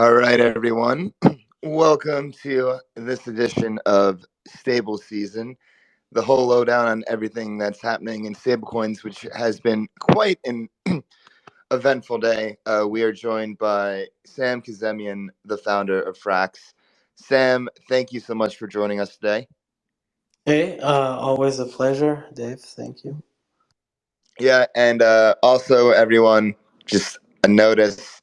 All right, everyone. Welcome to this edition of Stable Season, the whole lowdown on everything that's happening in stablecoins, which has been quite an eventful day. We are joined by Sam Kazemian, the founder of Frax. Sam, thank you so much for joining us today. Hey, always a pleasure, Dave. Thank you. Yeah, and also, everyone, just a notice.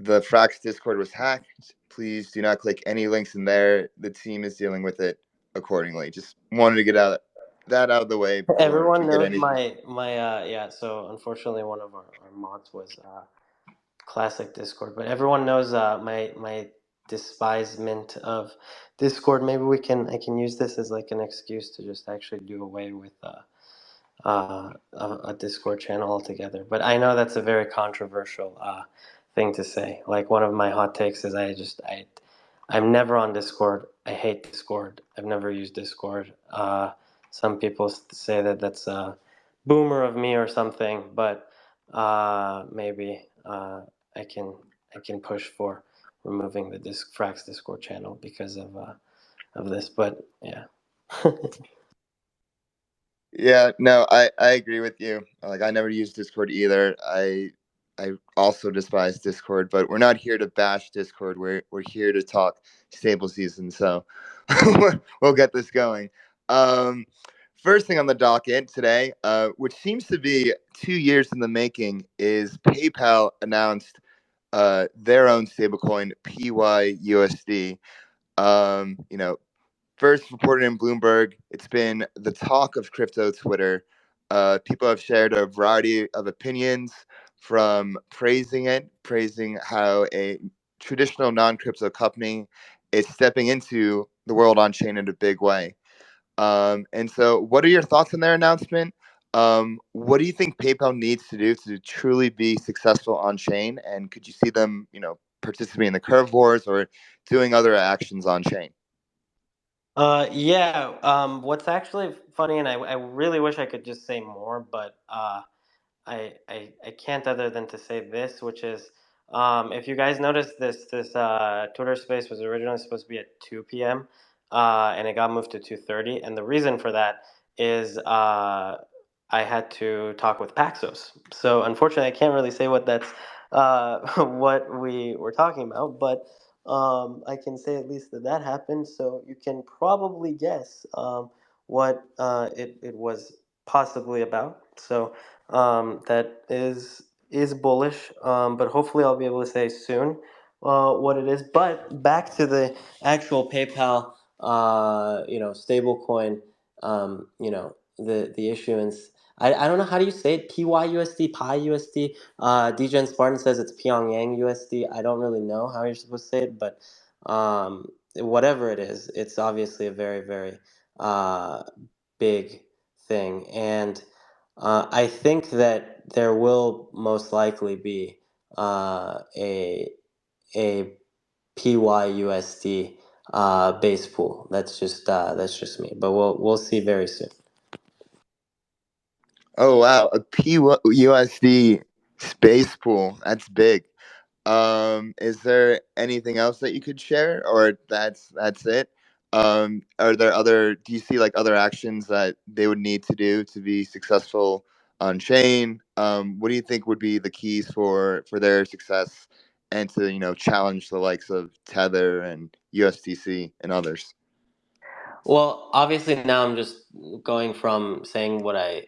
The Frax Discord was hacked. Please do not click any links in there. The team is dealing with it accordingly. Just wanted to get that out of the way before Everyone we get knows anything. my yeah. So unfortunately, one of our mods was classic Discord, but everyone knows my despisement of Discord. Maybe I can use this as like an excuse to just actually do away with a Discord channel altogether. But I know that's a very controversial thing to say. Like one of my hot takes is I'm never on Discord. I hate Discord. I've never used Discord. Some people say that that's a boomer of me or something, but maybe I can I can push for removing the Frax Discord channel because of this. But yeah. Yeah, no, I agree with you. Like I never used Discord either. I also despise Discord, but we're not here to bash Discord. We're here to talk stable season. So we'll get this going. Um, First thing on the docket today, which seems to be 2 years in the making, is PayPal announced their own stablecoin PYUSD. You know, first reported in Bloomberg. It's been the talk of crypto Twitter. People have shared a variety of opinions, from praising how a traditional non-crypto company is stepping into the world on chain in a big way. And so, what are your thoughts on their announcement? What do you think PayPal needs to do to truly be successful on chain? And could you see them, participating in the curve wars or doing other actions on chain? Yeah, what's actually funny, and I really wish I could just say more, but I can't other than to say this, which is if you guys noticed this Twitter space was originally supposed to be at 2 p.m. And it got moved to 2:30, and the reason for that is I had to talk with Paxos. So unfortunately, I can't really say what that's what we were talking about, but I can say at least that that happened. So you can probably guess what it was possibly about. So that is bullish, but hopefully I'll be able to say soon what it is. But back to the actual PayPal, stablecoin, the issuance. I don't know how do you say it. PYUSD, PYUSD. DGen Spartan says it's Pyongyang USD. I don't really know how you're supposed to say it, but whatever it is, it's obviously a very, very big thing. And I think that there will most likely be a PYUSD base pool. That's just me, but we'll see very soon. Oh wow, a PUSD space pool. That's big. Is there anything else that you could share, or that's it? Are there other? Do you see like other actions that they would need to do to be successful on chain? What do you think would be the keys for their success and to challenge the likes of Tether and USDC and others? Well, obviously now I'm just going from saying what I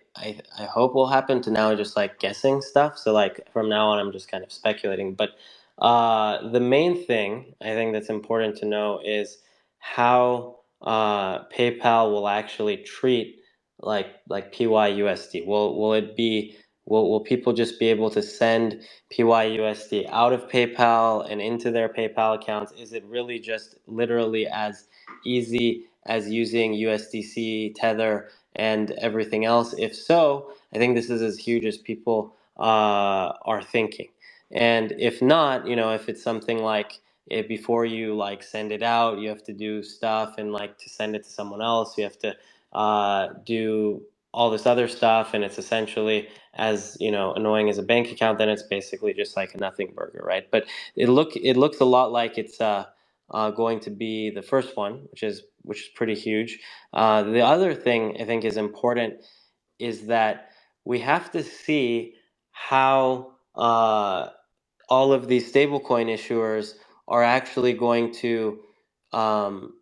hope will happen to now just like guessing stuff. So like from now on I'm just kind of speculating. But the main thing I think that's important to know is how PayPal will actually treat like PYUSD. Will it be will people just be able to send PYUSD out of PayPal and into their PayPal accounts? Is it really just literally as easy as using USDC, Tether, and everything else? If so, I think this is as huge as people are thinking. And if not, if it's something like before you like send it out, you have to do stuff, and like to send it to someone else, you have to do all this other stuff, and it's essentially as annoying as a bank account, then it's basically just like a nothing burger, right? But it looks a lot like it's going to be the first one, which is pretty huge. The other thing I think is important is that we have to see how all of these stablecoin issuers are actually going to um,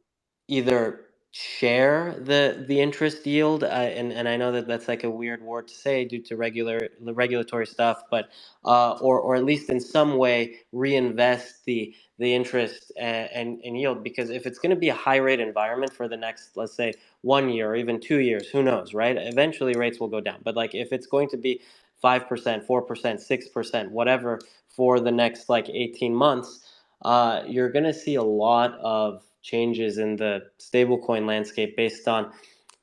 either share the interest yield, and I know that that's like a weird word to say due to the regulatory stuff, but or at least in some way reinvest the interest and yield, because if it's going to be a high rate environment for the next, let's say, 1 year or even 2 years, who knows, right? Eventually rates will go down, but like if it's going to be 5%, 4%, 6%, whatever, for the next like 18 months, you're going to see a lot of changes in the stablecoin landscape based on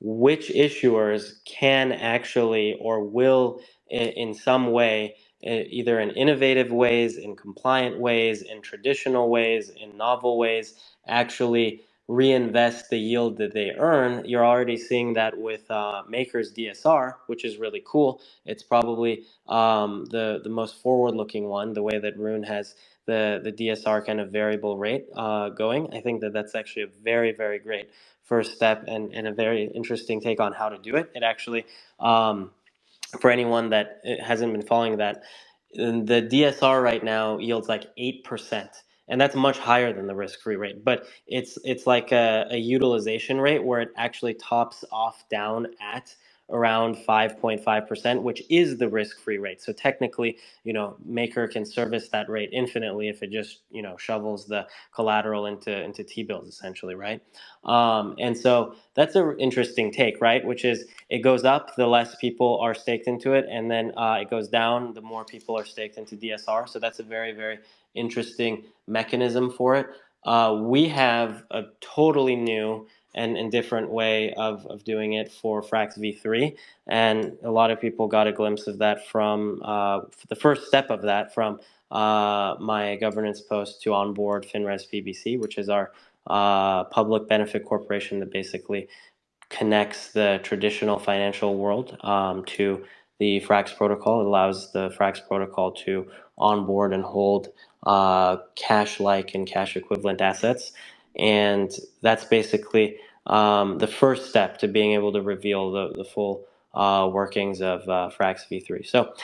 which issuers can actually or will, in some way, either in innovative ways, in compliant ways, in traditional ways, in novel ways, actually reinvest the yield that they earn. You're already seeing that with Maker's DSR, which is really cool. It's probably the most forward-looking one, the way that Rune has the DSR kind of variable rate going. I think that that's actually a very, very great first step, and a very interesting take on how to do it. It actually, for anyone that hasn't been following that, the DSR right now yields like 8%. And that's much higher than the risk-free rate, but it's like a utilization rate where it actually tops off down at around 5.5%, which is the risk-free rate. So technically, Maker can service that rate infinitely if it just shovels the collateral into T-bills, essentially, right? And so that's an interesting take, right? Which is, it goes up the less people are staked into it, and then it goes down the more people are staked into DSR. So that's a very, very interesting mechanism for it. We have a totally new and different way of doing it for Frax V3, and a lot of people got a glimpse of that from the first step of that from my governance post to onboard Finres PBC, which is our public benefit corporation that basically connects the traditional financial world to the Frax protocol. It allows the Frax protocol to onboard and hold cash-like and cash-equivalent assets, and that's basically the first step to being able to reveal the full workings of Frax V3. So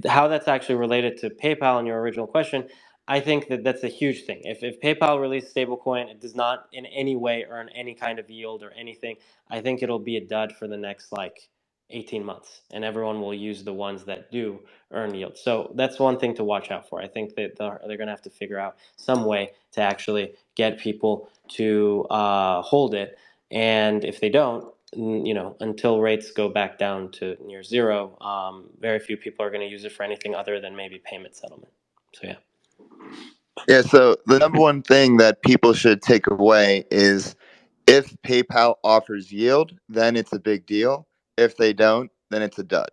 how that's actually related to PayPal in your original question, I think that that's a huge thing. If PayPal releases stablecoin, it does not in any way earn any kind of yield or anything. I think it'll be a dud for the next like 18 months, and everyone will use the ones that do earn yield. So that's one thing to watch out for. I think that they're going to have to figure out some way to actually get people to hold it, and if they don't, until rates go back down to near zero, very few people are going to use it for anything other than maybe payment settlement. So yeah. Yeah, so the number one thing that people should take away is if PayPal offers yield, then it's a big deal. If they don't, then it's a dud.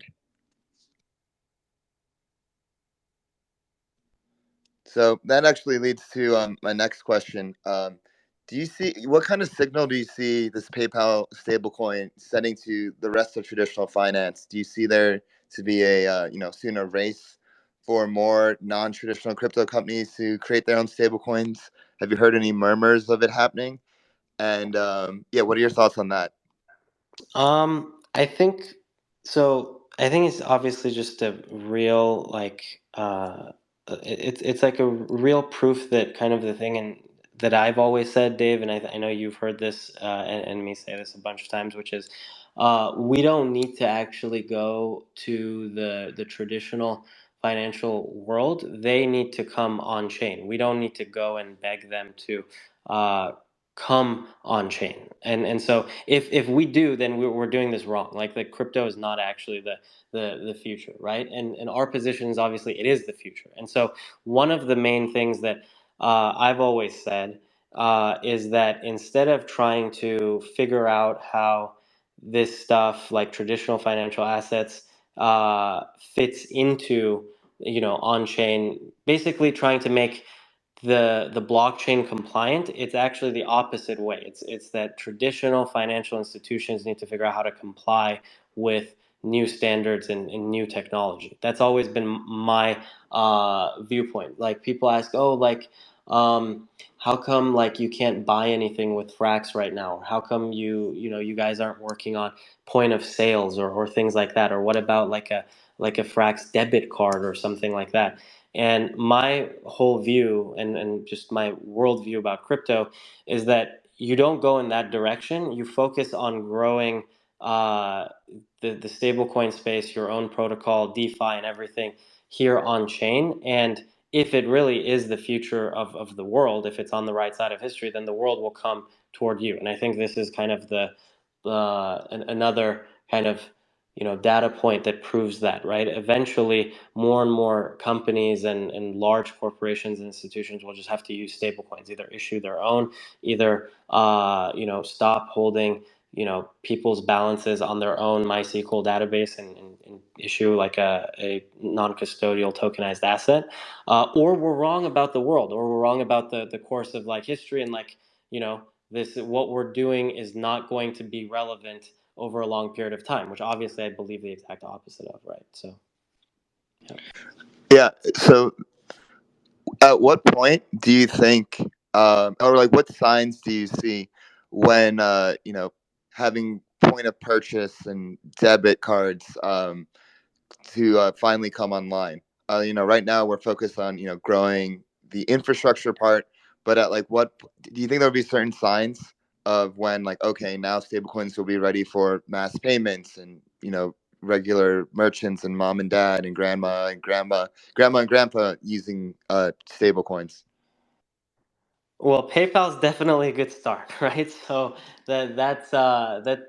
So that actually leads to my next question. Do you see what kind of signal do you see this PayPal stablecoin sending to the rest of traditional finance? Do you see there to be a soon a race for more non-traditional crypto companies to create their own stablecoins? Have you heard any murmurs of it happening? And yeah, what are your thoughts on that? I think so. I think it's obviously just a real it's like a real proof that kind of the thing and that I've always said, Dave, and I know you've heard this and me say this a bunch of times, which is we don't need to actually go to the traditional financial world. They need to come on chain. We don't need to go and beg them to uh, come on chain. And so if we do, then we're doing this wrong. Like the crypto is not actually the future, right? And our position is obviously it is the future. And so one of the main things that I've always said is that instead of trying to figure out how this stuff like traditional financial assets fits into on chain, basically trying to make the blockchain compliant. It's actually the opposite way. It's that traditional financial institutions need to figure out how to comply with new standards and new technology. That's always been my viewpoint. Like people ask, oh, like how come like you can't buy anything with Frax right now? Or how come you guys aren't working on point of sales or things like that? Or what about like a Frax debit card or something like that? And my whole view and just my worldview about crypto is that you don't go in that direction. You focus on growing uh, the stablecoin space, your own protocol, DeFi, and everything here on chain. And if it really is the future of the world, if it's on the right side of history, then the world will come toward you. And I think this is kind of the another kind of data point that proves that, right? Eventually, more and more companies and large corporations and institutions will just have to use stablecoins, either issue their own, either stop holding people's balances on their own MySQL database and issue like a non-custodial tokenized asset, or we're wrong about the world, or we're wrong about the course of like history, and like this what we're doing is not going to be relevant over a long period of time, which obviously I believe the exact opposite of, right? So yeah. Yeah. So, at what point do you think, or like, what signs do you see when having point of purchase and debit cards to finally come online? Right now we're focused on growing the infrastructure part, but at like what do you think there will be certain signs of when, like, okay, now stablecoins will be ready for mass payments and regular merchants and mom and dad and grandma and grandpa using stablecoins? Well, PayPal's definitely a good start, right? So that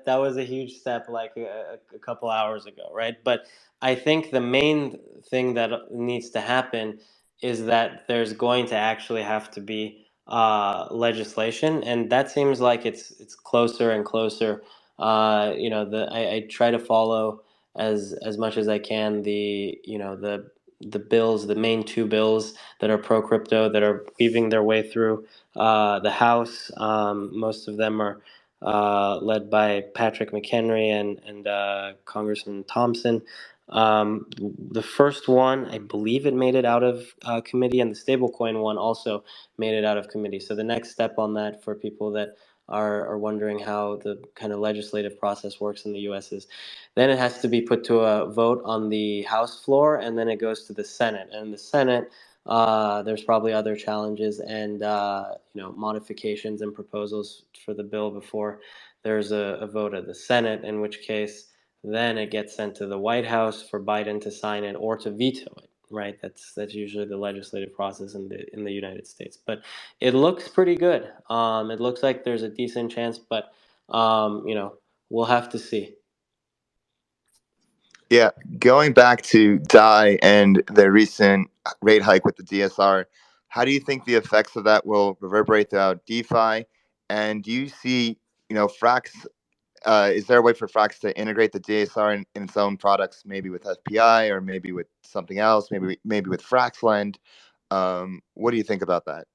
was a huge step like a couple hours ago, right? But I think the main thing that needs to happen is that there's going to actually have to be legislation, and that seems like it's closer and closer. I try to follow as much as I can the bills, the main two bills that are pro crypto that are weaving their way through the House. Most of them are led by Patrick McHenry and Congressman Thompson. The first one, I believe it made it out of committee, and the stablecoin one also made it out of committee. So the next step on that for people that are wondering how the kind of legislative process works in the U.S. is then it has to be put to a vote on the House floor, and then it goes to the Senate. And the Senate, there's probably other challenges and modifications and proposals for the bill before there's a vote of the Senate. In which case, then it gets sent to the White House for Biden to sign it or to veto it. Right, that's usually the legislative process in the United States. But it looks pretty good. It looks like there's a decent chance, but we'll have to see. Yeah, going back to DAI and the recent rate hike with the DSR, how do you think the effects of that will reverberate throughout DeFi? And do you see, Frax? Is there a way for Frax to integrate the DSR in its own products, maybe with FPI or maybe with something else, maybe with Fraxlend? What do you think about that?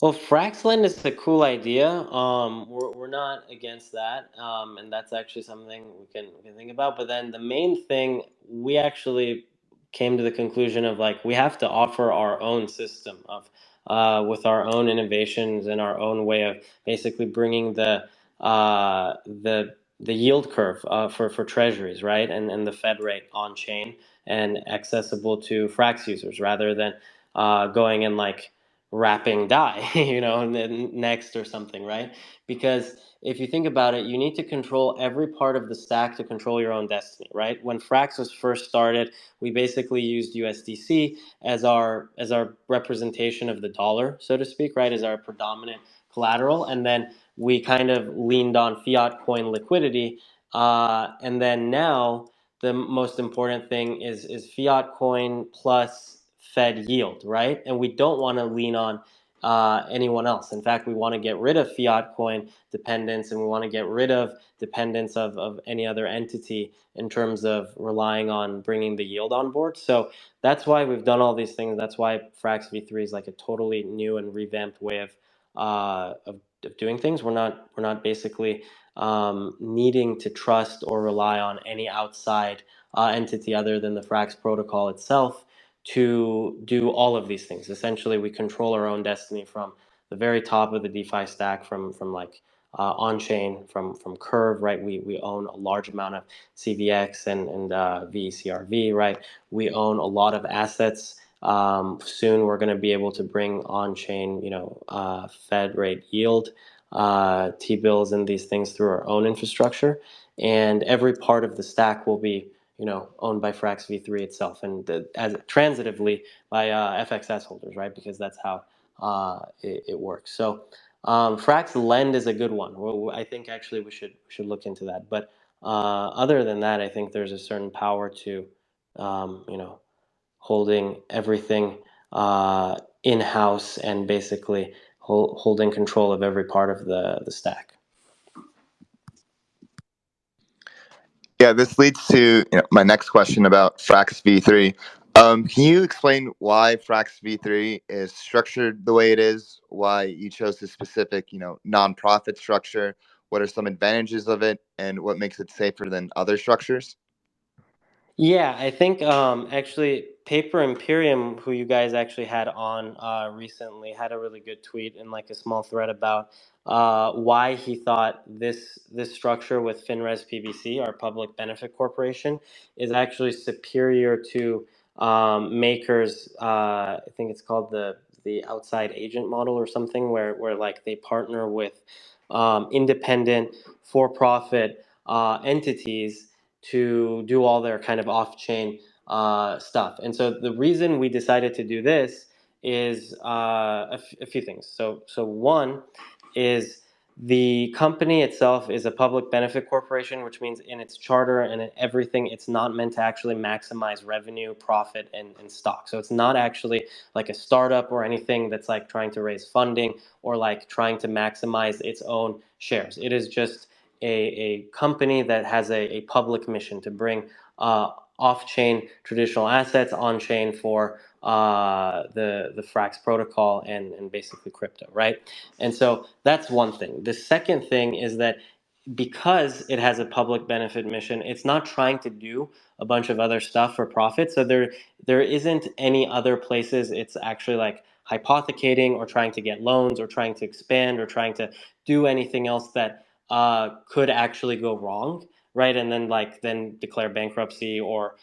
Well, Fraxland is a cool idea. We're not against that, and that's actually something we can think about. But then the main thing we actually came to the conclusion of like we have to offer our own system of with our own innovations and our own way of basically bringing the yield curve for treasuries, right, and the Fed rate on chain and accessible to Frax users rather than going and like wrapping die, and then next or something, right? Because if you think about it, you need to control every part of the stack to control your own destiny, right? When Frax was first started, we basically used USDC as our representation of the dollar, so to speak, right? As our predominant collateral, and then we kind of leaned on fiat coin liquidity, and then now the most important thing is fiat coin plus Fed yield, right? And we don't want to lean on anyone else. In fact, we want to get rid of fiat coin dependence, and we want to get rid of dependence of any other entity in terms of relying on bringing the yield on board. So that's why we've done all these things. That's why Frax V3 is like a totally new and revamped way of doing things. We're not basically needing to trust or rely on any outside entity other than the Frax protocol itself to do all of these things. Essentially, we control our own destiny from the very top of the DeFi stack, from like on chain, from Curve, right? We own a large amount of CVX and VECRV, right? We own a lot of assets. Soon we're going to be able to bring on chain, Fed rate yield, T-bills, and these things through our own infrastructure. And every part of the stack will be owned by Frax V3 itself, and as transitively by FXS holders, right? Because that's how it works. So Frax Lend is a good one. Well, I think actually we should look into that. But other than that, I think there's a certain power to holding everything in house and basically holding control of every part of the stack. Yeah, this leads to my next question about Frax V3. Can you explain why Frax V3 is structured the way it is? Why you chose this specific, nonprofit structure? What are some advantages of it, and what makes it safer than other structures? Yeah, I think actually Paper Imperium, who you guys actually had on recently, had a really good tweet and like a small thread about why he thought this structure with Finres PBC, our public benefit corporation, is actually superior to Maker's. I think it's called the outside agent model or something, where like they partner with independent for-profit entities to do all their kind of off-chain stuff. And so the reason we decided to do this is a few things. So one is the company itself is a public benefit corporation, which means in its charter and in everything, it's not meant to actually maximize revenue, profit, and stock. So it's not actually like a startup or anything that's like trying to raise funding or like trying to maximize its own shares. It is just a company that has a public mission to bring off-chain traditional assets on-chain for the Frax protocol and basically crypto, right? And so that's one thing. The second thing is that because it has a public benefit mission, it's not trying to do a bunch of other stuff for profit. So there isn't any other places it's actually like hypothecating or trying to get loans or trying to expand or trying to do anything else that could actually go wrong, right? And then declare bankruptcy or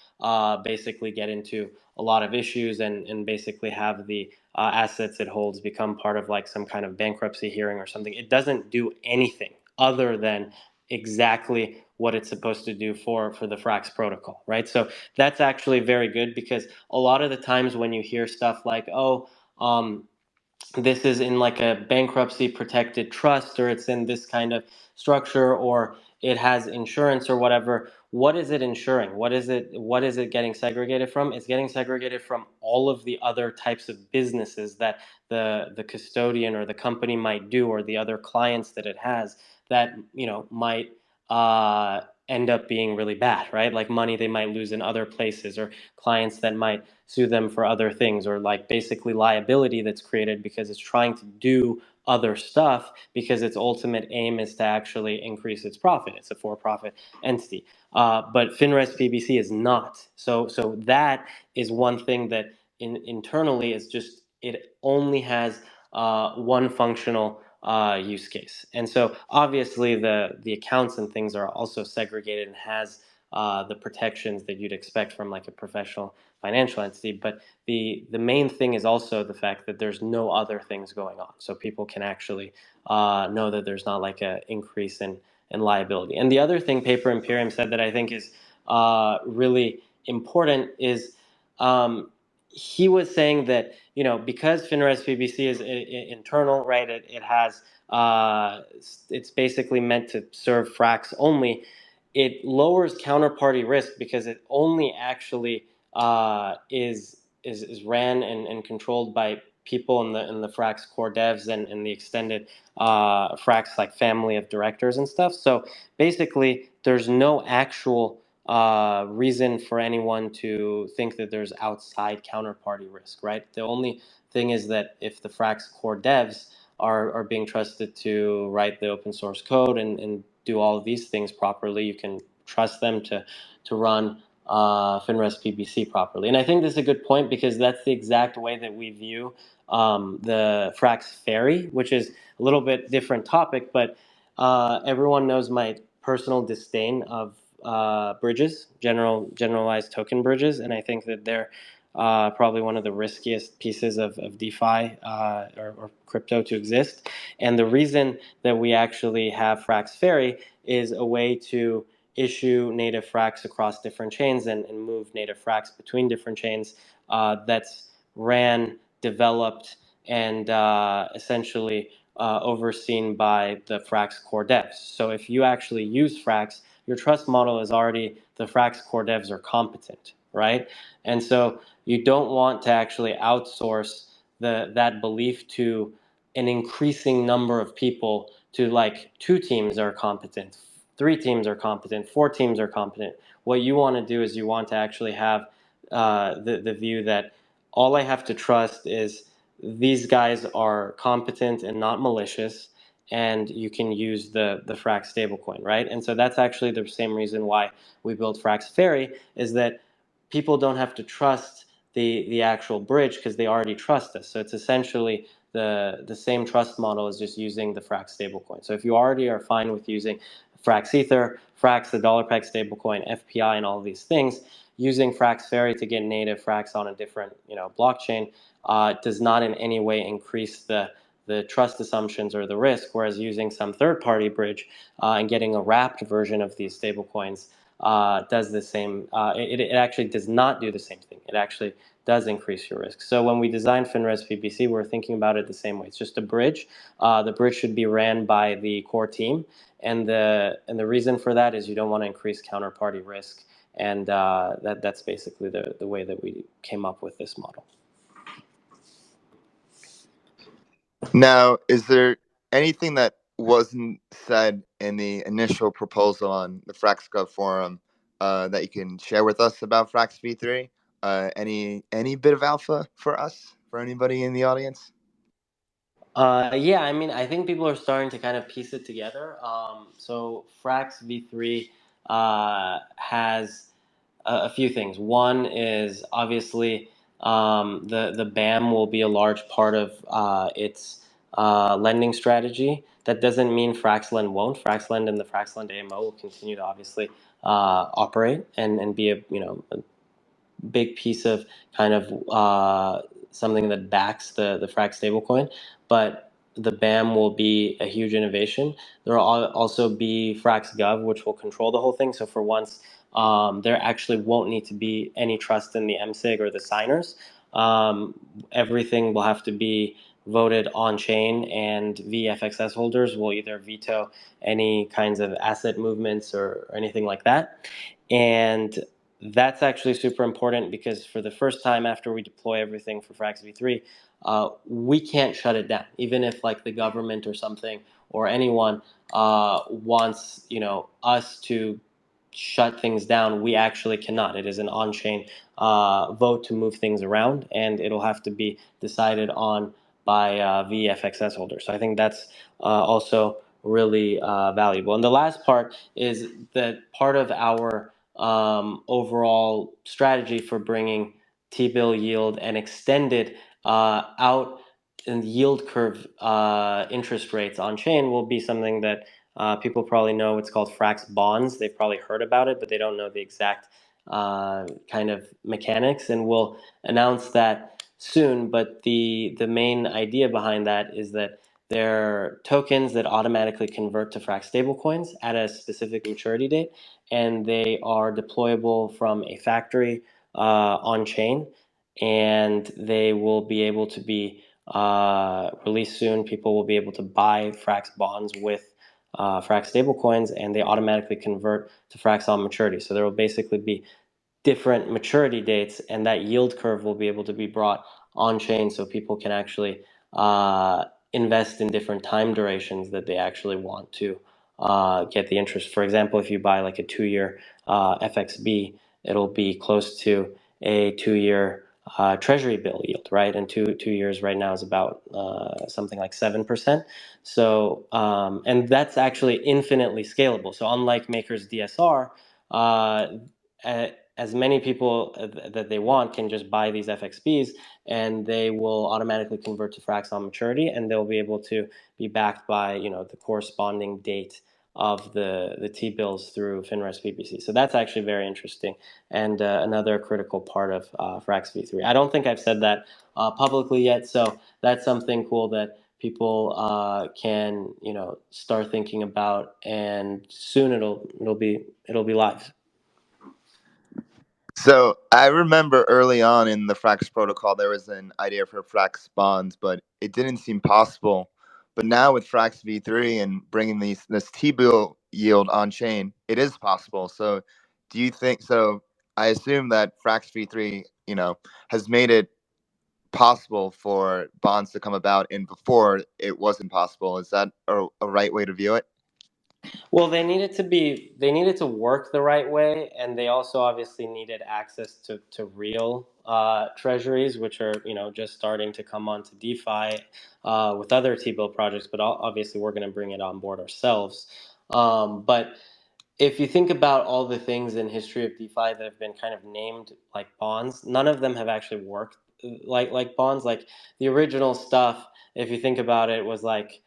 basically get into a lot of issues and basically have the assets it holds become part of like some kind of bankruptcy hearing or something. It doesn't do anything other than exactly what it's supposed to do for the Frax protocol, right? So that's actually very good because a lot of the times when you hear stuff like, oh, this is in like a bankruptcy protected trust or it's in this kind of structure or it has insurance or whatever, what is it insuring? What is it getting segregated from? It's getting segregated from all of the other types of businesses that the custodian or the company might do, or the other clients that it has that might end up being really bad, right? Like money they might lose in other places, or clients that might sue them for other things, or like basically liability that's created because it's trying to do other stuff because its ultimate aim is to actually increase its profit. It's a for-profit entity. But Finres PBC is not. So that is one thing that internally is just, it only has one functional use case. And so obviously the accounts and things are also segregated and has the protections that you'd expect from like a professional financial entity. But the main thing is also the fact that there's no other things going on. So people can actually know that there's not like an increase in liability. And the other thing Paper Imperium said that I think is really important is he was saying that because Finres PBC is internal, right? It has it's basically meant to serve Frax only. It lowers counterparty risk because it only actually is ran and controlled by people in the Frax core devs and the extended Frax like family of directors and stuff. So basically, there's no actual reason for anyone to think that there's outside counterparty risk, right? The only thing is that if the Frax core devs are being trusted to write the open source code and do all of these things properly, you can trust them to run Finres PBC properly. And I think this is a good point because that's the exact way that we view the Frax Ferry, which is a little bit different topic, but everyone knows my personal disdain of bridges, generalized token bridges, and I think that they're probably one of the riskiest pieces of DeFi or crypto to exist. And the reason that we actually have Frax Ferry is a way to issue native Frax across different chains and move native Frax between different chains that's ran, developed, and essentially overseen by the Frax core devs. So if you actually use Frax, your trust model is already, the Frax core devs are competent, right? And so you don't want to actually outsource that belief to an increasing number of people, to like 2 teams are competent, 3 teams are competent, 4 teams are competent. What you want to do is you want to actually have the view that all I have to trust is these guys are competent and not malicious, and you can use the Frax stablecoin, right? And so that's actually the same reason why we built Frax Ferry, is that people don't have to trust the actual bridge because they already trust us. So it's essentially the same trust model as just using the Frax stablecoin. So if you already are fine with using FrxETH, Frax, the dollar peg stablecoin, FPI, and all of these things, using Frax Ferry to get native Frax on a different blockchain does not in any way increase the trust assumptions or the risk, whereas using some third-party bridge and getting a wrapped version of these stablecoins does the same. It actually does not do the same thing. It actually does increase your risk. So when we designed Finres PBC, we're thinking about it the same way. It's just a bridge. The bridge should be ran by the core team, and the reason for that is you don't want to increase counterparty risk, and that's basically the way that we came up with this model. Now, is there anything that wasn't said in the initial proposal on the FraxGov forum that you can share with us about Frax V3? Any bit of alpha for us, for anybody in the audience? Yeah, I mean, I think people are starting to kind of piece it together. So Frax V3 has a few things. One is obviously the BAM will be a large part of its lending strategy. That doesn't mean FraxLend won't. FraxLend and the FraxLend AMO will continue to obviously operate and be a big piece of kind of something that backs the Frax stablecoin, but the BAM will be a huge innovation. There will also be FraxGov, which will control the whole thing. So for once, there actually won't need to be any trust in the MSIG or the signers. Everything will have to be voted on chain, and VFXS holders will either veto any kinds of asset movements or anything like that. And that's actually super important because for the first time after we deploy everything for Frax V3, we can't shut it down. Even if like the government or something or anyone wants us to shut things down, we actually cannot. It is an on-chain vote to move things around, and it'll have to be decided on by VFXS holders. So I think that's also really valuable. And the last part is that part of our overall strategy for bringing T-bill yield and extended out in yield curve interest rates on chain will be something that people probably know. It's called Fraxbonds. They've probably heard about it, but they don't know the exact kind of mechanics, and we'll announce that soon. But the main idea behind that is that they're tokens that automatically convert to Frax stablecoins at a specific maturity date, and they are deployable from a factory on chain, and they will be able to be released soon. People will be able to buy Frax bonds with Frax stablecoins, and they automatically convert to Frax on maturity. So there will basically be different maturity dates, and that yield curve will be able to be brought on chain, so people can actually invest in different time durations that they actually want to get the interest. For example, if you buy like a 2-year FXB, it'll be close to a 2-year treasury bill yield, right? And two years right now is about something like 7%. So, and that's actually infinitely scalable. So unlike Maker's DSR, uh, as many people that they want can just buy these FXBs, and they will automatically convert to Frax on maturity, and they'll be able to be backed by, you know, the corresponding date of the T-bills through Finres PPC. So that's actually very interesting, and another critical part of Frax V3. I don't think I've said that publicly yet, so that's something cool that people can, you know, start thinking about, and soon it'll be live. So I remember early on in the Frax protocol, there was an idea for Fraxbonds, but it didn't seem possible. But now with Frax V3 and bringing this T-bill yield on chain, it is possible. So do you think so? I assume that Frax V3, you know, has made it possible for bonds to come about, and before it wasn't possible. Is that a right way to view it? Well, they needed to work the right way, and they also obviously needed access to real treasuries, which are, you know, just starting to come onto DeFi with other T-bill projects. But obviously, we're going to bring it on board ourselves. But if you think about all the things in history of DeFi that have been kind of named like bonds, none of them have actually worked like bonds. Like the original stuff, if you think about it, was like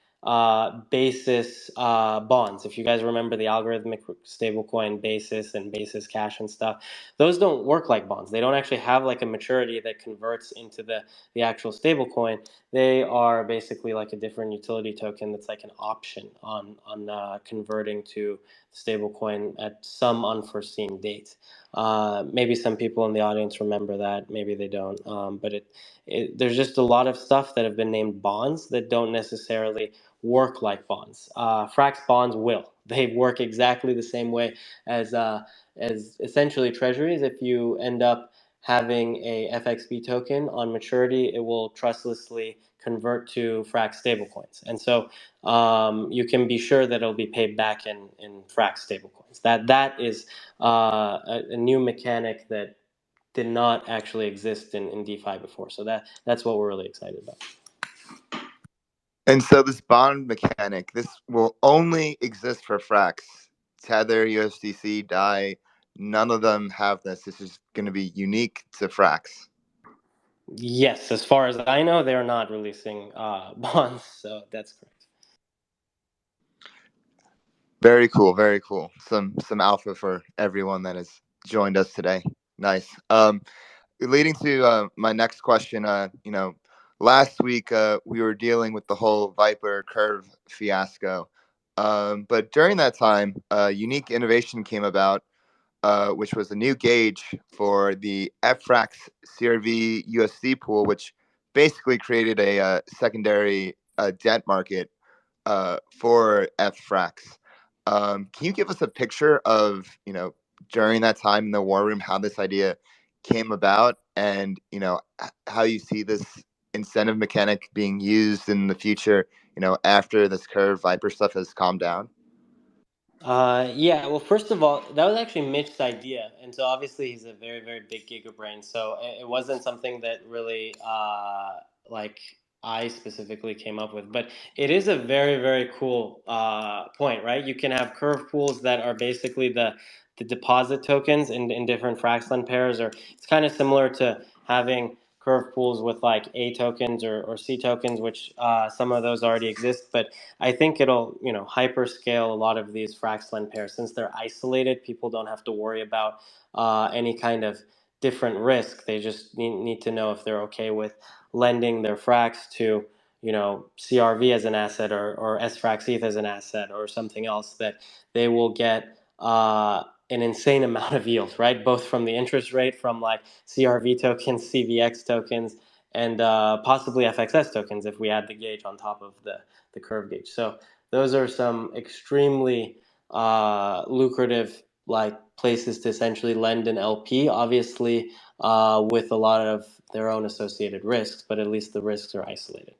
basis bonds. If you guys remember the algorithmic stablecoin basis and basis cash and stuff, those don't work like bonds. They don't actually have like a maturity that converts into the actual stablecoin. They are basically like a different utility token that's like an option on converting to stablecoin at some unforeseen date. Maybe some people in the audience remember that, maybe they don't. But there's just a lot of stuff that have been named bonds that don't necessarily work like bonds. Frax bonds will. They work exactly the same way as essentially treasuries. If you end up having a FXB token on maturity, it will trustlessly convert to Frax stablecoins. And so you can be sure that it'll be paid back in Frax stablecoins. That is a new mechanic that did not actually exist in DeFi before. So that's what we're really excited about. And so this bond mechanic, this will only exist for Frax. Tether, USDC, DAI, none of them have this. This is going to be unique to Frax. Yes, as far as I know, they're not releasing bonds, so that's correct. Very cool, very cool. Some alpha for everyone that has joined us today. Nice. Leading to my next question, you know, last week we were dealing with the whole Viper curve fiasco. But during that time, unique innovation came about, which was a new gauge for the fFRAX-crvUSD pool, which basically created a secondary debt market for fFRAX. Can you give us a picture of, you know, during that time in the war room, how this idea came about, and, you know, how you see this incentive mechanic being used in the future, you know, after this curve Viper stuff has calmed down? Yeah, well, first of all, that was actually Mitch's idea. And so obviously he's a very, very big giga brain. So it wasn't something that really, like, I specifically came up with. But it is a very, very cool point, right? You can have curve pools that are basically the deposit tokens in different Fraxland pairs, or it's kind of similar to having curve pools with like A tokens or C tokens, which some of those already exist. But I think it'll, you know, hyperscale a lot of these Fraxland pairs. Since they're isolated, people don't have to worry about any kind of different risk. They just need to know if they're okay with lending their Frax to, you know, CRV as an asset, or SFRAXETH as an asset, or something else, that they will get an insane amount of yield, right? Both from the interest rate from like CRV tokens, CVX tokens, and possibly FXS tokens if we add the gauge on top of the curve gauge. So those are some extremely lucrative like places to essentially lend an LP, obviously with a lot of their own associated risks, but at least the risks are isolated.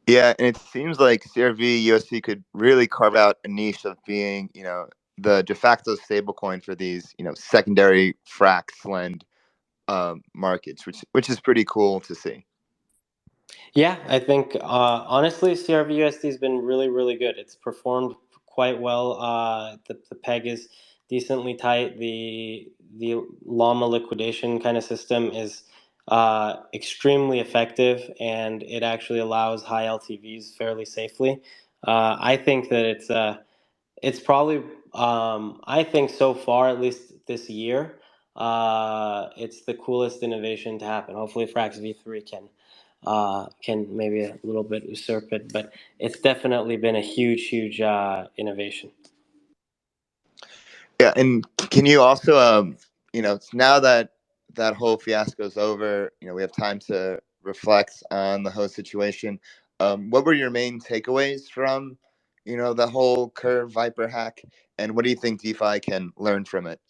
Yeah, and it seems like CRV-USD could really carve out a niche of being, the de facto stablecoin for these, secondary Frax lend markets, which is pretty cool to see. Yeah, I think honestly, CRVUSD has been really, really good. It's performed quite well. The peg is decently tight. The llama liquidation kind of system is extremely effective, and it actually allows high LTVs fairly safely. I think that it's probably I think so far, at least this year, it's the coolest innovation to happen. Hopefully, Frax V3 can maybe a little bit usurp it, but it's definitely been a huge, huge innovation. Yeah, and can you also, now that that whole fiasco is over, we have time to reflect on the whole situation. What were your main takeaways from, the whole Curve Viper hack, and what do you think DeFi can learn from it?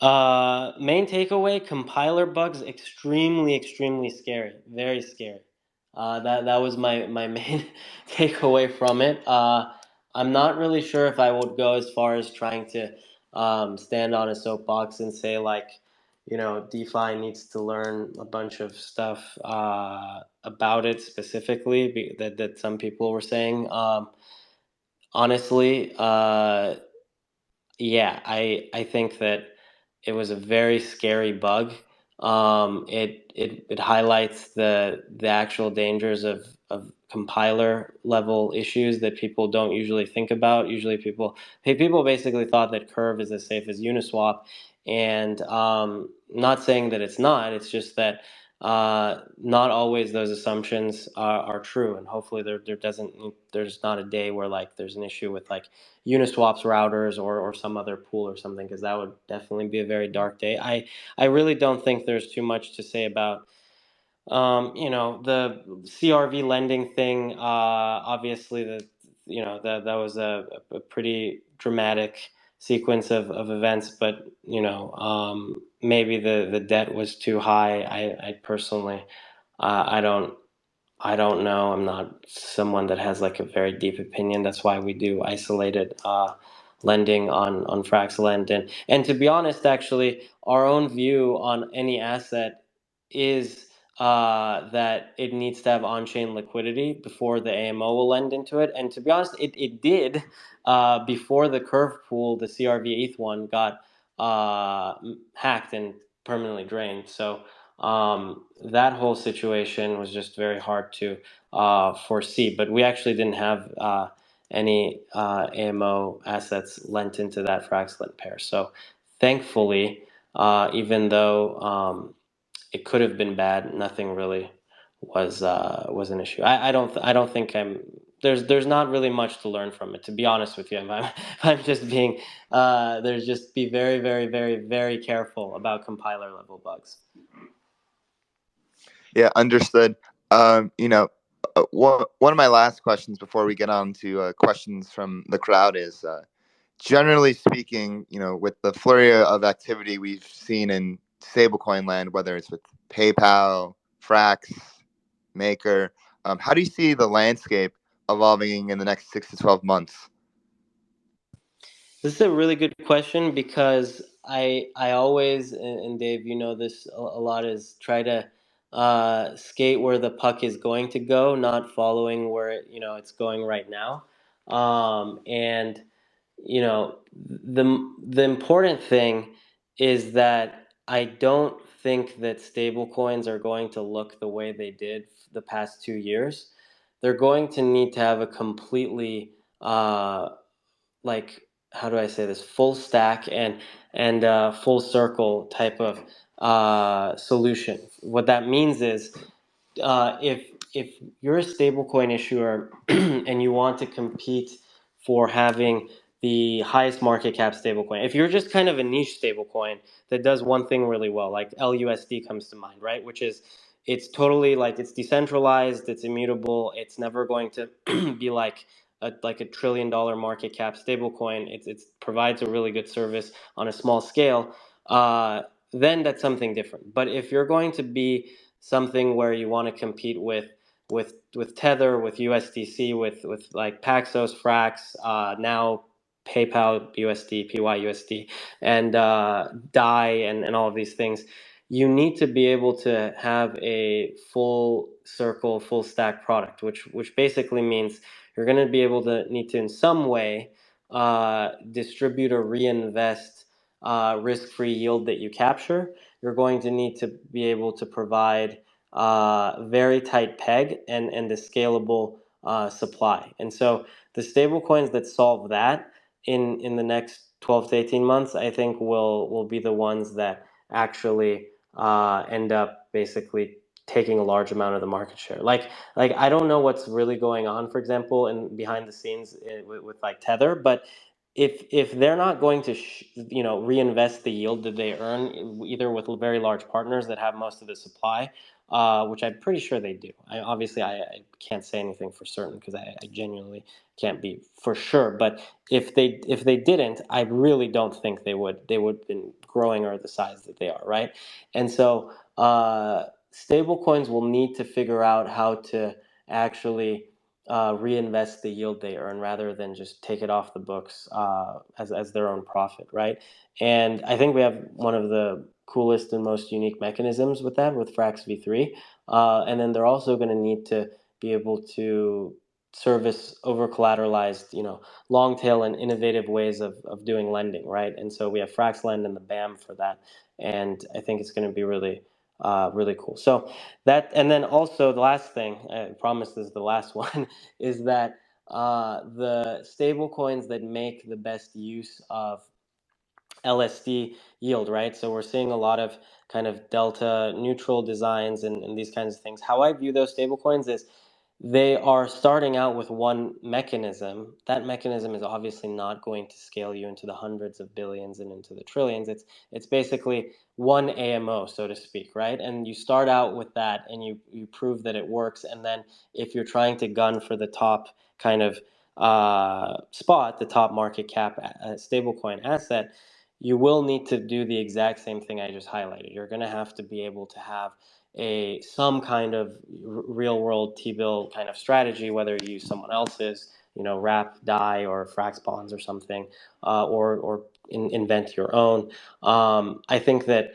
Main takeaway: compiler bugs, extremely, extremely scary, very scary. That was my main takeaway from it. I'm not really sure if I would go as far as trying to stand on a soapbox and say like, DeFi needs to learn a bunch of stuff about it specifically that some people were saying. Honestly, yeah, I think that it was a very scary bug. It highlights the actual dangers of compiler level issues that people don't usually think about. Usually, people basically thought that Curve is as safe as Uniswap, and not saying that it's not. It's just that not always those assumptions are true, and hopefully there's not a day where like there's an issue with like Uniswap's routers or some other pool or something, because that would definitely be a very dark day. I really don't think there's too much to say about the CRV lending thing. Obviously, that was a pretty dramatic sequence of events, but maybe the debt was too high. I personally, I don't know. I'm not someone that has like a very deep opinion. That's why we do isolated lending on FraxLend. And to be honest, actually, our own view on any asset is that it needs to have on-chain liquidity before the AMO will lend into it. And to be honest, it did before the Curve pool, the CRV-ETH one, got hacked and permanently drained. So that whole situation was just very hard to foresee. But we actually didn't have any AMO assets lent into that FraxLend pair. So thankfully, even though it could have been bad, nothing really was an issue. I don't think there's not really much to learn from it, to be honest with you. I'm just being there's just be very, very, very, very careful about compiler level bugs. Yeah, understood. One of my last questions before we get on to questions from the crowd is, generally speaking, with the flurry of activity we've seen in stablecoin land, whether it's with PayPal, Frax, Maker, how do you see the landscape evolving in the next 6 to 12 months? This is a really good question, because I always, and Dave, you know this a lot, is try to skate where the puck is going to go, not following where it's going right now. And the important thing is that I don't think that stable coins are going to look the way they did the past 2 years. They're going to need to have a completely like, how do I say this, full stack and full circle type of solution. What that means is if you're a stablecoin issuer and you want to compete for having the highest market cap stablecoin, if you're just kind of a niche stablecoin that does one thing really well, like LUSD comes to mind, right? Which is, it's totally like, it's decentralized, it's immutable, it's never going to be like like a $1 trillion market cap stablecoin, it provides a really good service on a small scale, then that's something different. But if you're going to be something where you want to compete with Tether, with USDC, with like Paxos, Frax, now PayPal USD, PYUSD, and DAI, and all of these things, you need to be able to have a full circle, full stack product, which basically means you're going to be able to need to in some way distribute or reinvest risk-free yield that you capture. You're going to need to be able to provide very tight peg and a scalable supply. And so the stable coins that solve that in the next 12 to 18 months, I think will be the ones that actually end up basically taking a large amount of the market share. Like I don't know what's really going on, for example, in behind the scenes with like Tether, but if they're not going to reinvest the yield that they earn either with very large partners that have most of the supply, which I'm pretty sure they do. I can't say anything for certain because I genuinely can't be for sure. But if they didn't, I really don't think they would have been growing or the size that they are, right? And so stable coins will need to figure out how to actually reinvest the yield they earn rather than just take it off the books as their own profit, right? And I think we have one of the coolest and most unique mechanisms with that, with Frax V3. And then they're also going to need to be able to service over collateralized, long tail and innovative ways of doing lending, right? And so we have FraxLend and the BAM for that. And I think it's going to be really, really cool. So that, and then also the last thing, I promise this is the last one, is that the stable coins that make the best use of LSD yield, right? So we're seeing a lot of kind of delta neutral designs and these kinds of things. How I view those stablecoins is they are starting out with one mechanism. That mechanism is obviously not going to scale you into the hundreds of billions and into the trillions. It's basically one AMO, so to speak, right? And you start out with that and you prove that it works. And then if you're trying to gun for the top kind of spot, the top market cap stablecoin asset, you will need to do the exact same thing I just highlighted. You're going to have to be able to have some kind of real world T-bill kind of strategy, whether you use someone else's, wrap, die, or Fraxbonds or something, or invent your own. I think that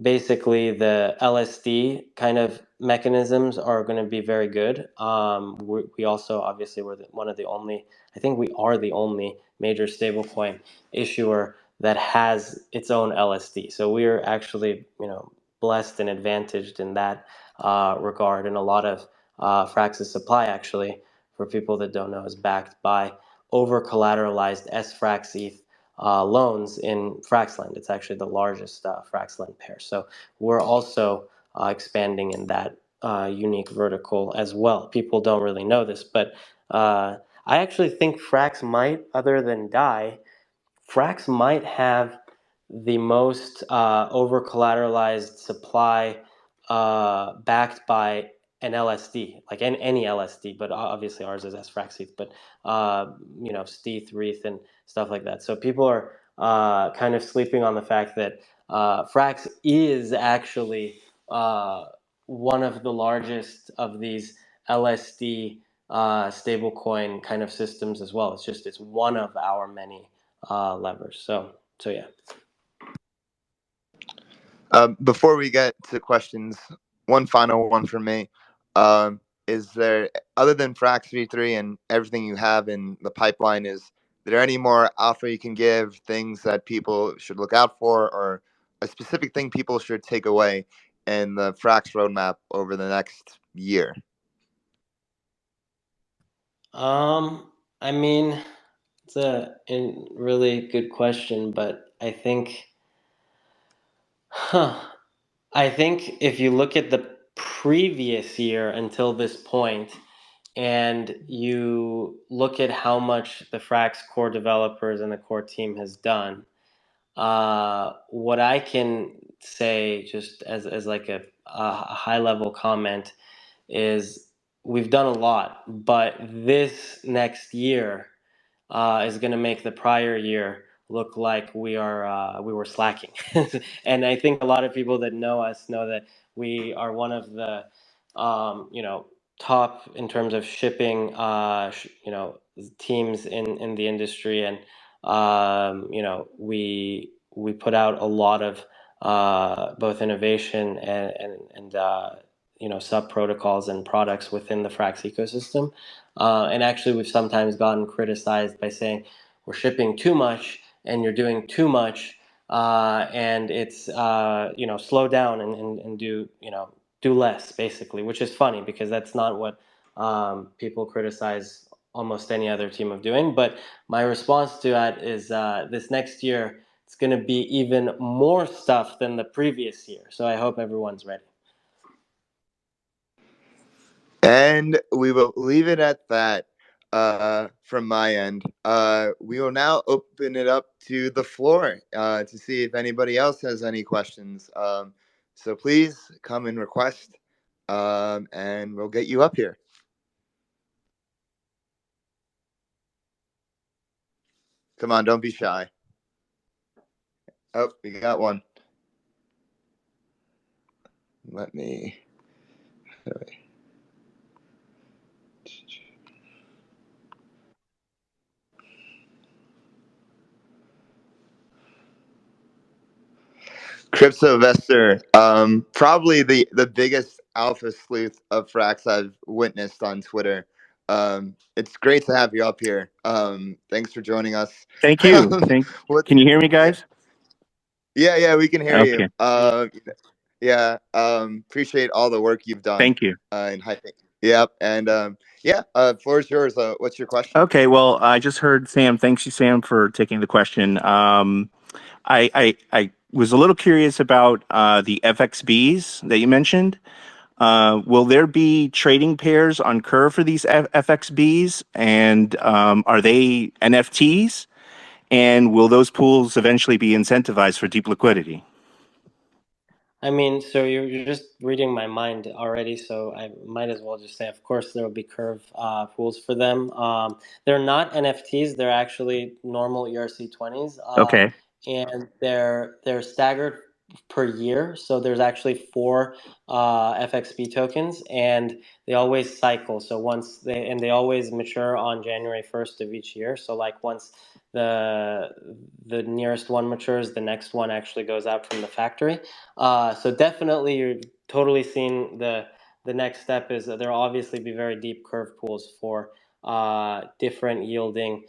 basically the LSD kind of mechanisms are going to be very good. We also obviously one of the only, I think we are the only major stablecoin issuer that has its own LSD. So we're actually, blessed and advantaged in that regard. And a lot of Frax's supply, actually, for people that don't know, is backed by over collateralized SFRAX-ETH loans in Fraxland. It's actually the largest Fraxland pair. So we're also expanding in that unique vertical as well. People don't really know this, but I actually think Frax might, other than DAI, Frax might have the most over collateralized supply backed by an LSD, like any LSD, but obviously ours is SFRAX-ETH, but STETH, REITH, and stuff like that. So people are kind of sleeping on the fact that Frax is actually one of the largest of these LSD stablecoin kind of systems as well. It's one of our many levers. So yeah. Before we get to questions, one final one for me. Is there, other than Frax V3 and everything you have in the pipeline, is there any more alpha you can give, things that people should look out for, or a specific thing people should take away in the Frax roadmap over the next year? I mean, it's a really good question, but I think, I think if you look at the previous year until this point, and you look at how much the Frax core developers and the core team has done, what I can say just as like a high level comment is we've done a lot, but this next year is going to make the prior year look like we were slacking. And I think a lot of people that know us know that we are one of the top in terms of shipping teams in the industry, and we put out a lot of both innovation and sub protocols and products within the Frax ecosystem. And actually, we've sometimes gotten criticized by saying we're shipping too much and you're doing too much, and it's slow down and do less, basically, which is funny because that's not what people criticize almost any other team of doing. But my response to that is this next year it's going to be even more stuff than the previous year. So I hope everyone's ready. And we will leave it at that from my end. We will now open it up to the floor to see if anybody else has any questions. So please come and request, and we'll get you up here. Come on, don't be shy. Oh, we got one. Let me. Crypto investor, probably the biggest alpha sleuth of Frax I've witnessed on Twitter. It's great to have you up here. Thanks for joining us. Thank you. Can you hear me, guys? Yeah, we can hear Okay. you. Appreciate all the work you've done. Thank you. And yep, and floor is yours. What's your question? Okay, well, I just heard Sam. Thanks you, Sam, for taking the question. I was a little curious about the FXBs that you mentioned. Will there be trading pairs on Curve for these FXBs? And are they NFTs? And will those pools eventually be incentivized for deep liquidity? I mean, so you're just reading my mind already, so I might as well just say, of course, there will be Curve pools for them. They're not NFTs; they're actually normal ERC20s. Okay. And they're staggered per year. So there's actually 4 FXB tokens, and they always cycle. So they always mature on January 1st of each year. So like once the nearest one matures, the next one actually goes out from the factory. So definitely, you're totally seeing the next step is that there will obviously be very deep curve pools for different yielding,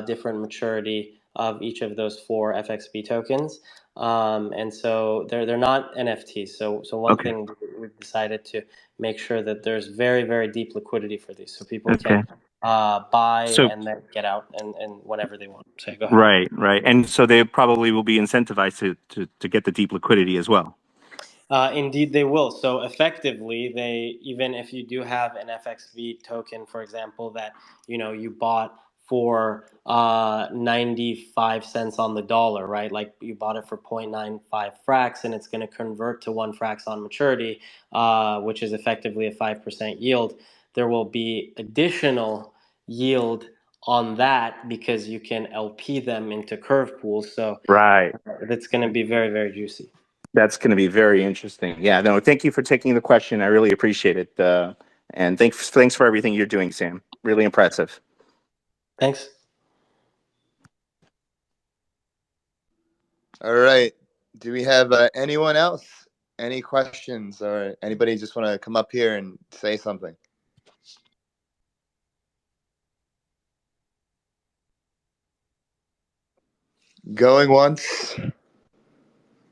different maturity of each of those 4 FXB tokens. And so they're not NFTs. So one thing we've decided to make sure that there's very, very deep liquidity for these, so people can buy and then get out and whenever they want. So go ahead. Right. And so they probably will be incentivized to get the deep liquidity as well. Indeed, they will. So effectively, even if you do have an FXV token, for example, that you bought for 95 cents on the dollar, right? Like you bought it for 0.95 frax, and it's going to convert to 1 frax on maturity, which is effectively a 5% yield. There will be additional yield on that because you can LP them into curve pools. So that's going to be very, very juicy. That's going to be very interesting. Yeah, no, thank you for taking the question. I really appreciate it. And thanks for everything you're doing, Sam. Really impressive. Thanks. All right. Do we have anyone else? Any questions, or anybody just want to come up here and say something? Going once,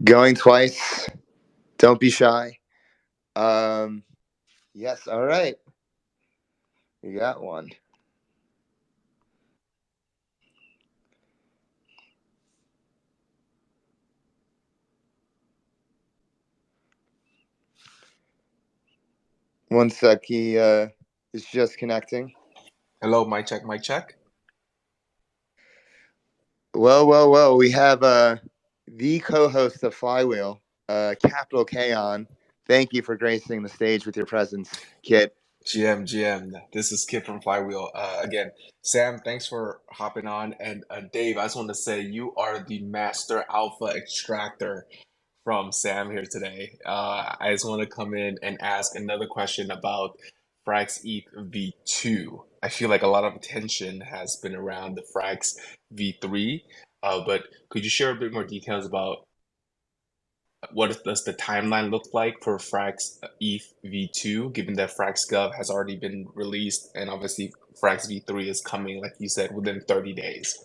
going twice. Don't be shy. Yes, all right. We got one. One sec, he is just connecting. Hello, mic check, mic check. Well. We have the co-host of Flywheel, Capital K on. Thank you for gracing the stage with your presence, Kit. GM, this is Kid from Flywheel. Again, Sam, thanks for hopping on. And Dave, I just want to say you are the master alpha extractor from Sam here today. I just want to come in and ask another question about FrxETH V2. I feel like a lot of attention has been around the Frax V3, but could you share a bit more details about what does the timeline look like for FrxETH V2, given that FraxGov has already been released and obviously Frax V3 is coming, like you said, within 30 days?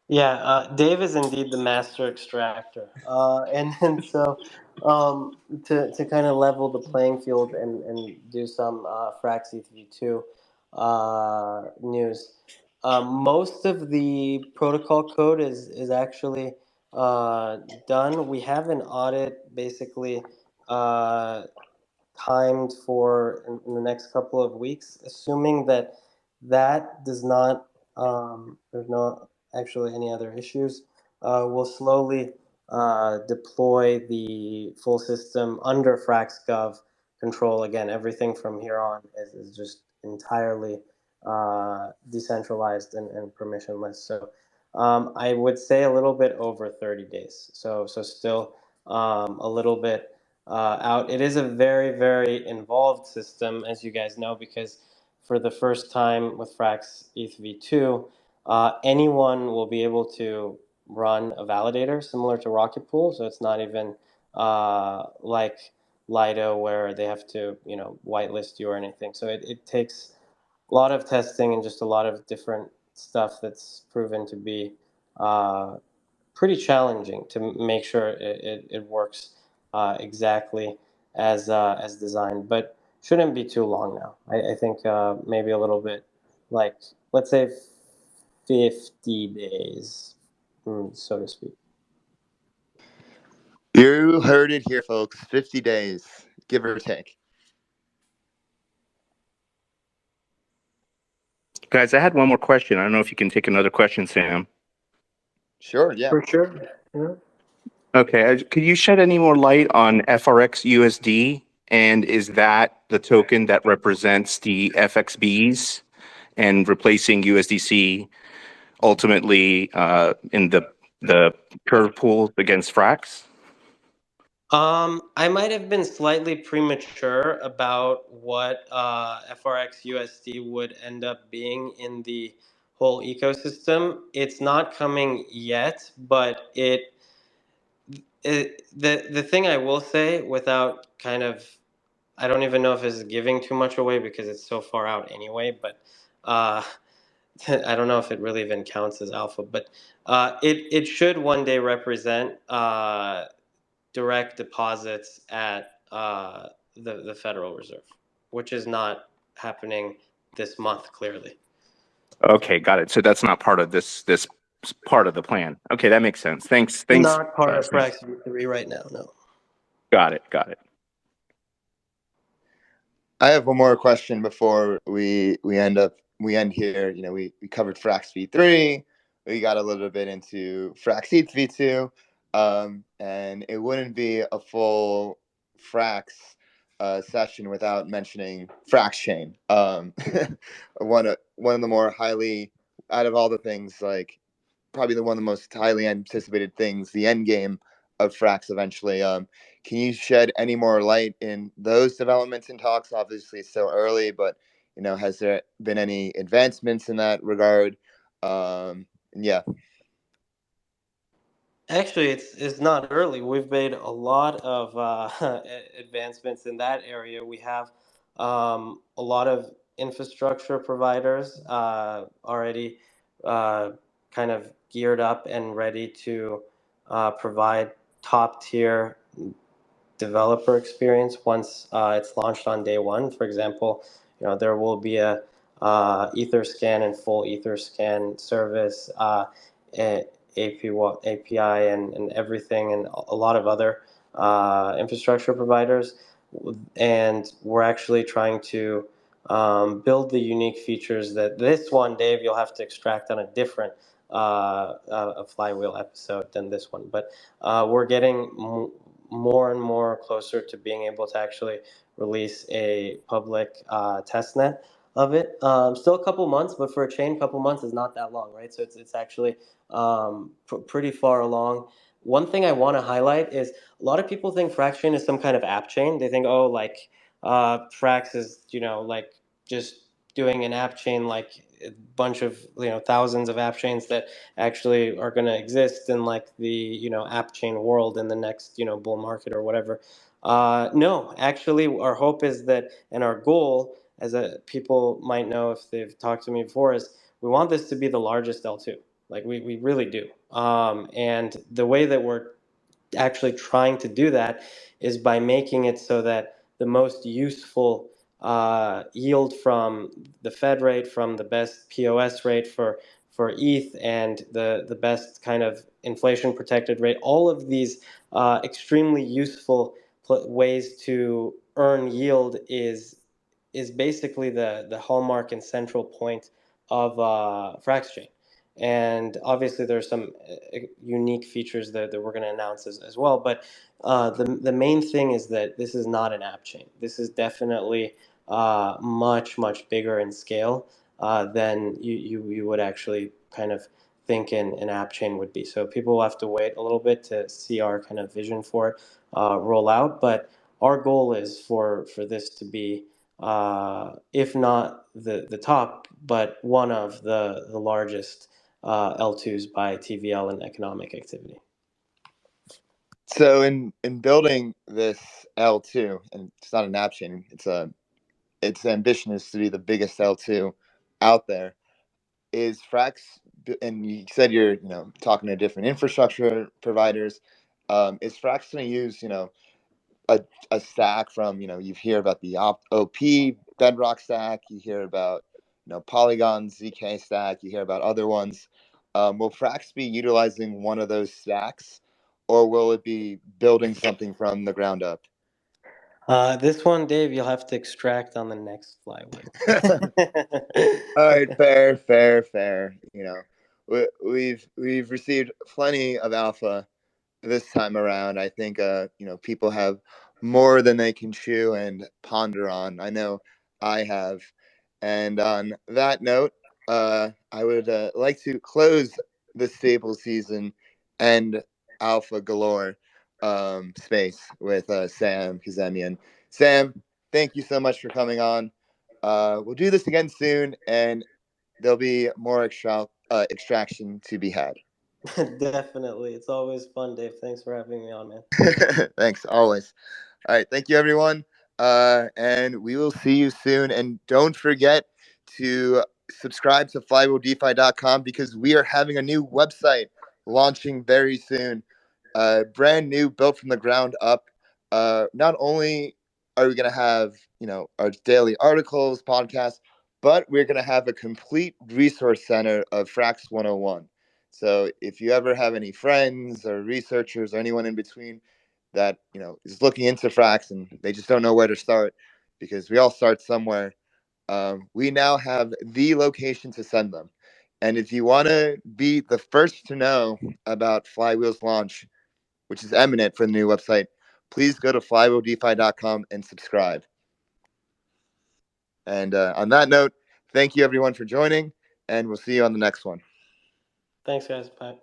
Yeah, Dave is indeed the master extractor, and so to kind of level the playing field and do some FrxETH v2 news. Most of the protocol code is actually done. We have an audit basically uh, timed for in the next couple of weeks, assuming that that does not, there's not actually any other issues. We'll slowly deploy the full system under FraxGov control. Again, everything from here on is just entirely decentralized and permissionless. So I would say a little bit over 30 days. So still a little bit out. It is a very, very involved system, as you guys know, because for the first time with FrxETH v2, anyone will be able to run a validator similar to Rocket Pool. So it's not even like Lido where they have to, whitelist you or anything. So it takes a lot of testing and just a lot of different stuff that's proven to be pretty challenging to make sure it works exactly as designed, but shouldn't be too long now. I think maybe a little bit, like let's say 50 days, so to speak. You heard it here, folks. 50 days, give or take. Guys, I had one more question. I don't know if you can take another question, Sam. Sure, yeah. For sure. Yeah. Okay, could you shed any more light on FRxUSD? And is that the token that represents the FXBs and replacing USDC ultimately in the curve pool against Frax? I might have been slightly premature about what FRxUSD would end up being in the whole ecosystem. It's not coming yet, but the thing I will say without kind of, I don't even know if it's giving too much away because it's so far out anyway, but I don't know if it really even counts as alpha, but it should one day represent direct deposits at the Federal Reserve, which is not happening this month, clearly. Okay, got it. So that's not part of this part of the plan. Okay, that makes sense. Thanks. Not part of Sam. Frax V3 right now, no. Got it. I have one more question before we end here. We covered Frax V3. We got a little bit into FrxETH V2, and it wouldn't be a full Frax session without mentioning Fraxchain. One of the more highly, out of all the things, like probably one of the most highly anticipated things, the end game of Frax eventually. Can you shed any more light in those developments and talks? Obviously, it's still early, but has there been any advancements in that regard? Yeah. Actually, it's not early. We've made a lot of advancements in that area. We have a lot of infrastructure providers already kind of geared up and ready to provide top tier developer experience once it's launched on day one. For example, there will be a Etherscan and full Etherscan service, API and everything, and a lot of other infrastructure providers. And we're actually trying to build the unique features that this one, Dave, you'll have to extract on a different a Flywheel episode than this one. But we're getting more and more closer to being able to actually release a public testnet of it. Still a couple months, but for a chain, a couple months is not that long, right? So it's actually pretty far along. One thing I want to highlight is a lot of people think Fraxchain is some kind of app chain. They think, oh, like Frax is, like just doing an app chain, like a bunch of, thousands of app chains that actually are going to exist in like the, app chain world in the next, bull market or whatever. No, actually, our hope is that, and our goal, as people might know if they've talked to me before, is we want this to be the largest L2. Like we really do. And the way that we're actually trying to do that is by making it so that the most useful yield from the Fed rate, from the best POS rate for ETH, and the best kind of inflation protected rate, all of these extremely useful ways to earn yield is basically the hallmark and central point of Fraxchain. And obviously there's some unique features that we're going to announce as well. But the main thing is that this is not an app chain. This is definitely much, much bigger in scale than you would actually kind of think an app chain would be. So people will have to wait a little bit to see our kind of vision for it roll out. But our goal is for this to be, if not the top, but one of the largest L2s by TVL and economic activity. So in building this L2, and it's not an app chain, its ambition is to be the biggest L2 out there. Is Frax, and you said you're talking to different infrastructure providers. Is Frax going to use a stack from you hear about the OP Bedrock stack, you hear about Polygon ZK stack, you hear about other ones. Will Frax be utilizing one of those stacks, or will it be building something from the ground up? This one, Dave, you'll have to extract on the next Flywheel. All right, fair. We've received plenty of alpha this time around. I think people have more than they can chew and ponder on. I know I have. And on that note, I would like to close the stable season and alpha galore space with Sam Kazemian. Sam, thank you so much for coming on. We'll do this again soon, and there'll be more extraction to be had. Definitely. It's always fun, Dave. Thanks for having me on, man. Thanks, always. All right, thank you, everyone. And we will see you soon. And don't forget to subscribe to flywheeldefi.com because we are having a new website launching very soon. Brand new, built from the ground up. Not only are we going to have, our daily articles, podcasts, but we're going to have a complete resource center of Frax 101. So if you ever have any friends or researchers or anyone in between that is looking into Frax and they just don't know where to start, because we all start somewhere, we now have the location to send them. And if you want to be the first to know about Flywheel's launch, which is imminent for the new website, please go to flywheeldefi.com and subscribe. And on that note, thank you everyone for joining, and we'll see you on the next one. Thanks, guys. Bye.